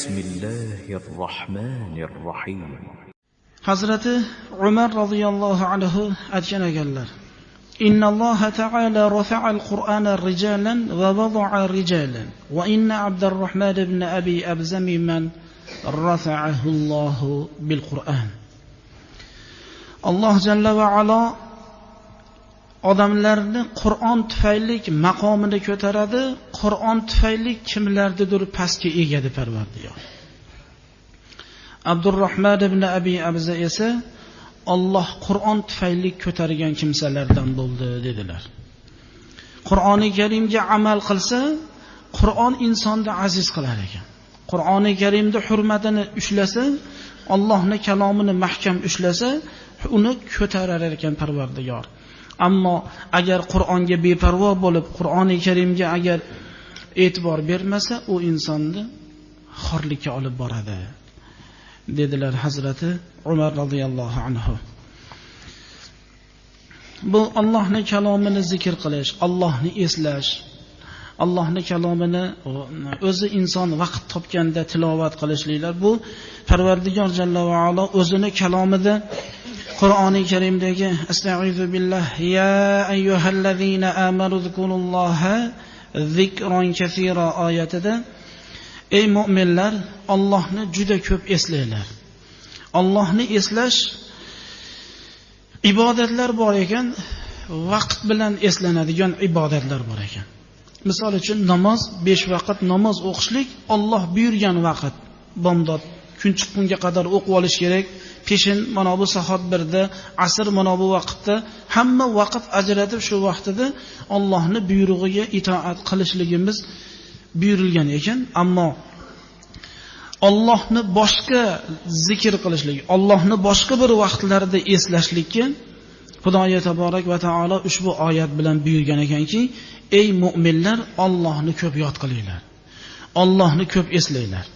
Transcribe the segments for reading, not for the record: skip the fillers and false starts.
بسم الله الرحمن الرحيم. Hazrati Umar radhiyallohu anhu aytgan ekanlar: Inna Alloha ta'ala rafa'al Qur'ana rijalan va wada'a rijalan wa inna Abdurrahman ibn Abi Abzami man rafa'ahu Allahu bil Qur'an. Alloh jalla va ala odamlarni Qur'on tufayli maqomini ko'taradi, Qur'on tufayli kimlarnidir pastga egadi Parvardigor. Abdurrahman ibn Abi Abza esa Alloh Qur'on tufayli ko'targan kimsalardan bo'ldi dedilar. Qur'oni Karimga amal qilsa, Qur'on insonni aziz qilar ekan. Qur'oni Karimda hurmatini ushlasa, Allohning kalomini mahkam ushlasa, uni ko'tarar ekan Parvardigor. Ammo agar Qur'onga beparvo bo'lib, Qur'oni Karimga agar e'tibor bermasa, u insonni xorlikka olib boradi, dedilar Hazrati Umar radhiyallohu anhu. Bu Allohning kalomini zikr qilish, Allohni eslash, Allohning kalomini o'zi inson vaqt topganda tilovat qilishliklar, bu Parvardigor jalla va ala o'zini kalomida Qur'oni Karimdagi Astag'izu billah ya ayyuhallazina amanu zkurulloha zikron kaseera oyatida ey mu'minlar, Allohni juda ko'p eslanglar. Allohni eslash ibodatlar bor ekan, vaqt bilan eslanadigan ibodatlar bor ekan. Misol uchun namoz, 5 vaqt namoz o'qishlik Alloh buyurgan vaqt. Bomdod kun chiqqunga qadar o'qib olish kerak. Peshin mana bu soat 1da, asr mana bu vaqtda, hamma vaqt ajratib shu vaqtida Allohning buyrug'iga itoat qilishligimiz buyurilgan ekan. Ammo Allohni boshqa zikr qilishlik, Allohni boshqa bir vaqtlarda eslashlikka Xudoy taborak va taolo ushbu oyat bilan buyurgan ekanki, ey mu'minlar, Allohni ko'p yod qilinglar. Allohni ko'p eslanglar.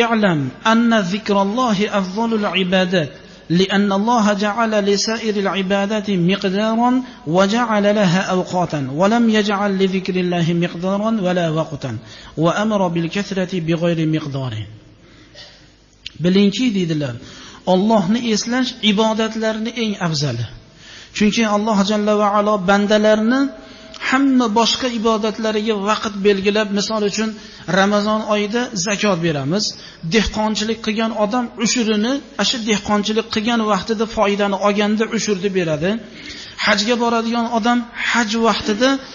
I'lam anna zikrallohi afzalul ibadat لأن الله جعل لسائر العبادات مقدارا وجعل لها أوقاتا ولم يجعل لذكر الله مقدارا ولا وقتا وأمر بالكثرة بغير مقدار. Bilingki dedilar, Allohni eslash ibodatlarning eng afzali. Chunki Alloh jalla va ala bandalarni hamma boshqa ibodatlariga vaqt belgilab, misol uchun Ramazon oyida zakot beramiz. Dehqonchilik qilgan odam ushurini, o'sha dehqonchilik qilgan vaqtida foydani olganda ushurni beradi. Hajga boradigan odam haj vaqtida